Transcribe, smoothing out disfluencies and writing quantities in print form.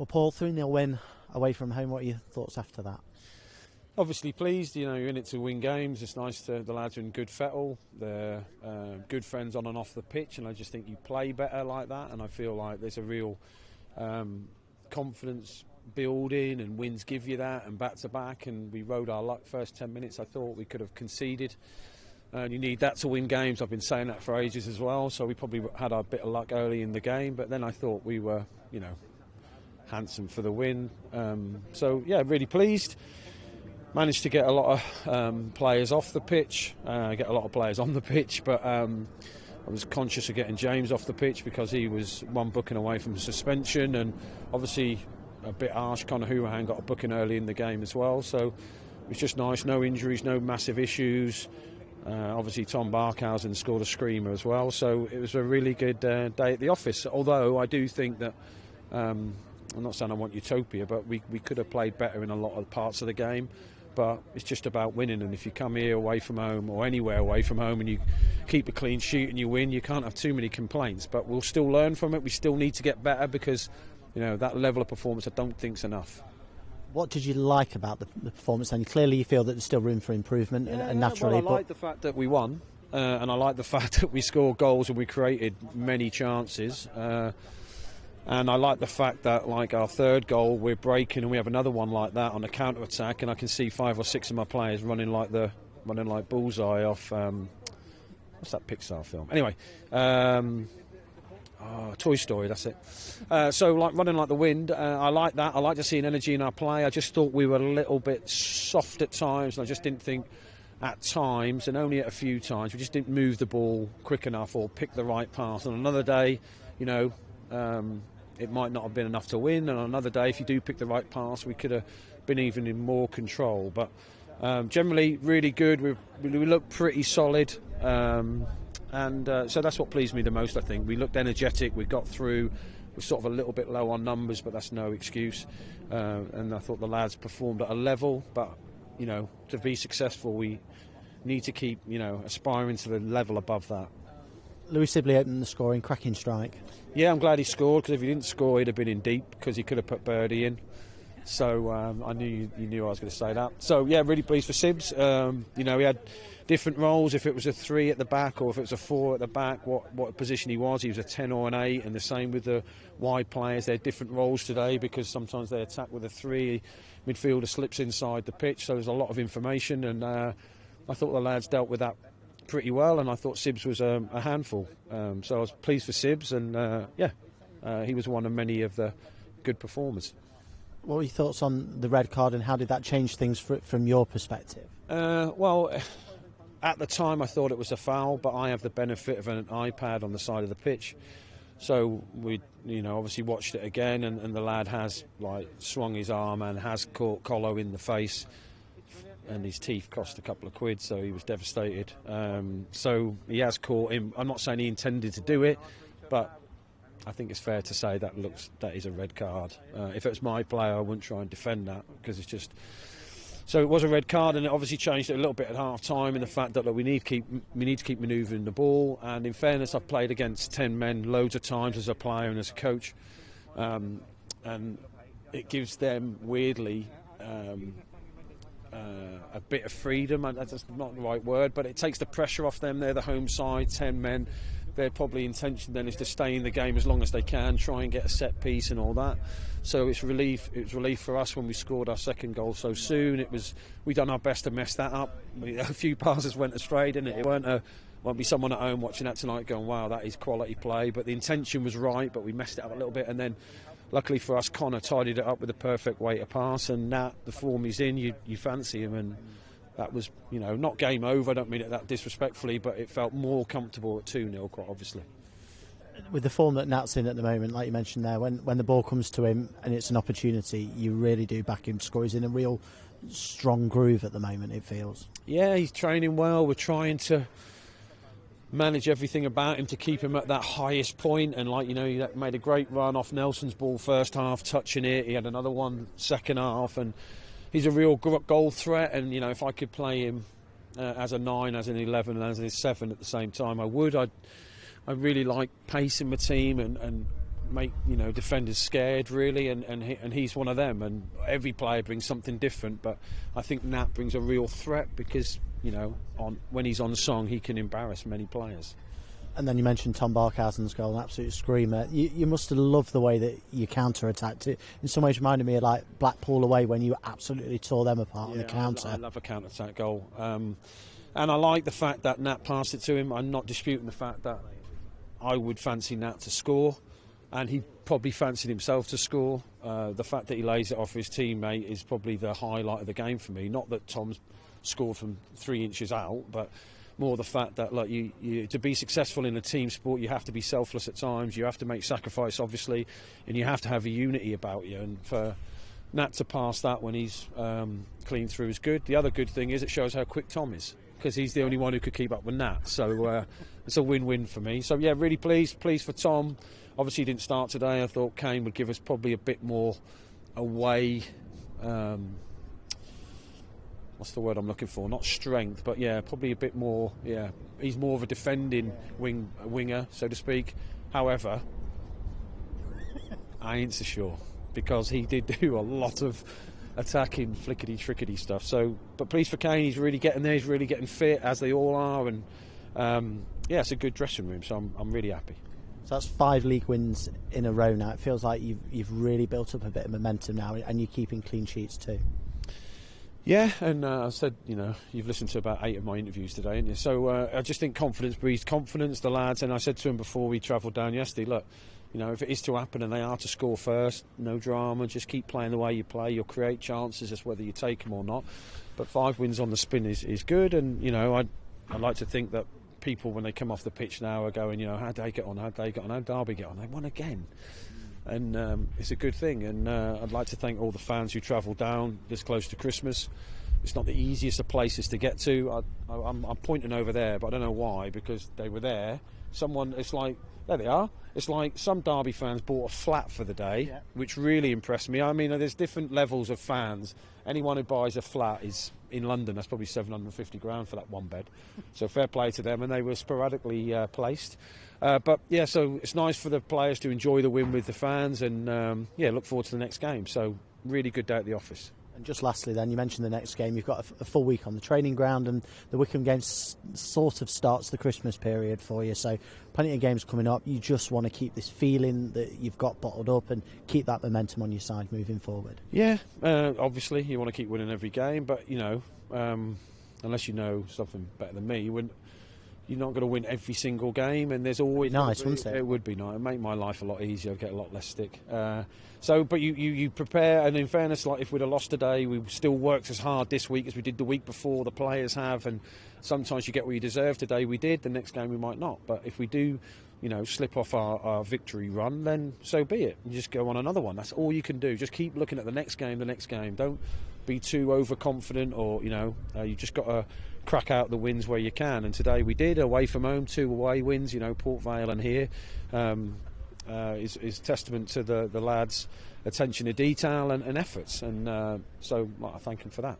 Well, Paul, 3-0 win away from home. What are your thoughts after that? Obviously pleased, you're in it to win games. It's nice the lads are in good fettle. They're good friends on and off the pitch, and I just think you play better like that, and I feel like there's a real confidence building, and wins give you that, and back to back, and we rode our luck. First 10 minutes I thought we could have conceded, and you need that to win games. I've been saying that for ages as well, so we probably had our bit of luck early in the game, but then I thought we were handsome for the win. So yeah, really pleased. Managed to get a lot of players off the pitch, get a lot of players on the pitch, but I was conscious of getting James off the pitch because he was one booking away from suspension, and obviously a bit harsh. Conor Houlihan got a booking early in the game as well, so it was just nice. No injuries, no massive issues. Obviously Tom Barkhausen scored a screamer as well, so it was a really good day at the office. Although I do think that I'm not saying I want utopia, but we could have played better in a lot of parts of the game. But it's just about winning, and if you come here away from home or anywhere away from home and you keep a clean sheet and you win, you can't have too many complaints. But we'll still learn from it. We still need to get better because that level of performance I don't think's enough. What did you like about the performance? And clearly you feel that there's still room for improvement, and naturally. Well, I like the fact that we won, and I like the fact that we scored goals and we created many chances. And I like the fact that, like our third goal, we're breaking and we have another one like that on a counter attack, and I can see 5 or 6 of my players running like bullseye off. What's that Pixar film? Anyway, Toy Story. That's it. So like running like the wind. I like that. I like to see an energy in our play. I just thought we were a little bit soft at times, and I just didn't think at times, and only at a few times, we just didn't move the ball quick enough or pick the right pass. On another day, it might not have been enough to win, and on another day, if you do pick the right pass, we could have been even in more control. But generally, really good. We look pretty solid, and so that's what pleased me the most. I think we looked energetic. We got through. We're sort of a little bit low on numbers, but that's no excuse. And I thought the lads performed at a level, but to be successful, we need to keep aspiring to the level above that. Louis Sibley opened the scoring, cracking strike. Yeah, I'm glad he scored, because if he didn't score, he'd have been in deep, because he could have put birdie in. So I knew you knew I was going to say that. So yeah, really pleased for Sibs. He had different roles. If it was a 3 at the back or if it was a 4 at the back, what position he was a 10 or an 8, and the same with the wide players. They're different roles today, because sometimes they attack with a 3. Midfielder slips inside the pitch, so there's a lot of information, and I thought the lads dealt with that pretty well, and I thought Sibs was a handful. So I was pleased for Sibs, and he was one of many of the good performers. What were your thoughts on the red card, and how did that change things from your perspective? Well, at the time I thought it was a foul, but I have the benefit of an iPad on the side of the pitch, so we obviously watched it again, and the lad has swung his arm and has caught Colo in the face, and his teeth cost a couple of quid, so he was devastated. So he has caught him. I'm not saying he intended to do it, but I think it's fair to say that is a red card. If it was my player, I wouldn't try and defend that, because it's just. So it was a red card, and it obviously changed it a little bit at half time in the fact that we need to keep manoeuvring the ball. And in fairness, I've played against 10 men loads of times as a player and as a coach, and it gives them weirdly a bit of freedom. That's not the right word, but it takes the pressure off them. They're the home side, 10 men. Their probably intention then is to stay in the game as long as they can, try and get a set piece and all that. So it's relief. It was relief for us when we scored our second goal so soon. We done our best to mess that up. A few passes went astray, didn't it? It won't be someone at home watching that tonight going, "Wow, that is quality play." But the intention was right, but we messed it up a little bit, and then. Luckily for us, Conor tidied it up with the perfect way to pass, and now the form he's in, you fancy him, and that was, not game over. I don't mean it that disrespectfully, but it felt more comfortable at 2-0, quite obviously. With the form that Nat's in at the moment, like you mentioned there, when the ball comes to him and it's an opportunity, you really do back him to score. He's in a real strong groove at the moment, it feels. Yeah, he's training well. We're trying to manage everything about him to keep him at that highest point, and he made a great run off Nelson's ball first half, touching it. He had another one second half, and he's a real goal threat. And if I could play him as a 9, as an 11, and as a 7 at the same time, I would. I really like pace in my team and make defenders scared really, and he's one of them. And every player brings something different, but I think Nat brings a real threat because when he's on song, he can embarrass many players. And then you mentioned Tom Barkhausen's goal, an absolute screamer. You must have loved the way that you counter-attacked it. In some ways reminded me of like Blackpool away when you absolutely tore them apart on the counter. I love a counter-attack goal. And I like the fact that Nat passed it to him. I'm not disputing the fact that I would fancy Nat to score, and he probably fancied himself to score. The fact that he lays it off his teammate is probably the highlight of the game for me. Not that Tom's scored from 3 inches out, but more the fact that you to be successful in a team sport, you have to be selfless at times, you have to make sacrifice obviously, and you have to have a unity about you. And for Nat to pass that when he's clean through is good. The other good thing is it shows how quick Tom is, because he's the only one who could keep up with Nat. So it's a win-win for me. So yeah, really pleased for Tom. Obviously he didn't start today. I thought Kane would give us probably a bit more away. What's the word I'm looking for? Not strength, but yeah, probably a bit more. Yeah, he's more of a defending winger, so to speak. However, I ain't so sure, because he did do a lot of attacking, flickety-trickety stuff. So, but pleased for Kane, he's really getting there. He's really getting fit, as they all are, and yeah, it's a good dressing room. So I'm really happy. So that's 5 league wins in a row now. It feels like you've really built up a bit of momentum now, and you're keeping clean sheets too. Yeah, and I said, you've listened to about 8 of my interviews today, haven't you? So I just think confidence breeds confidence, the lads. And I said to them before we travelled down yesterday, look, if it is to happen and they are to score first, no drama, just keep playing the way you play. You'll create chances, just whether you take them or not. But 5 wins on the spin is good. And, I'd like to think that people, when they come off the pitch now, are going, how'd they get on, how'd Derby get on? They won again. And it's a good thing, and I'd like to thank all the fans who travelled down this close to Christmas. It's not the easiest of places to get to. I'm pointing over there, but I don't know why, because they were there. It's like, there they are. It's like some Derby fans bought a flat for the day, which really impressed me. I mean, there's different levels of fans. Anyone who buys a flat is in London, that's probably 750 grand for that one bed. So fair play to them, and they were sporadically placed. But yeah, so it's nice for the players to enjoy the win with the fans, and yeah, look forward to the next game. So really good day at the office. And just lastly then, you mentioned the next game. You've got a full week on the training ground, and the Wycombe game sort of starts the Christmas period for you. So plenty of games coming up. You just want to keep this feeling that you've got bottled up and keep that momentum on your side moving forward. Yeah, obviously you want to keep winning every game, but unless you know something better than me, you're not going to win every single game, and there's always nice, wouldn't it? It would be nice. It'd make my life a lot easier. I'd get a lot less stick. But you prepare, and in fairness, like if we'd have lost today, we still worked as hard this week as we did the week before. The players have, and sometimes you get what you deserve. Today we did. The next game we might not. But if we do, slip off our victory run, then so be it. You just go on another one. That's all you can do. Just keep looking at the next game. Don't be too overconfident, or you just got to crack out the wins where you can. And today we did, away from home, 2 away wins. Port Vale and here is testament to the lads' attention to detail and efforts. And so I thank them for that.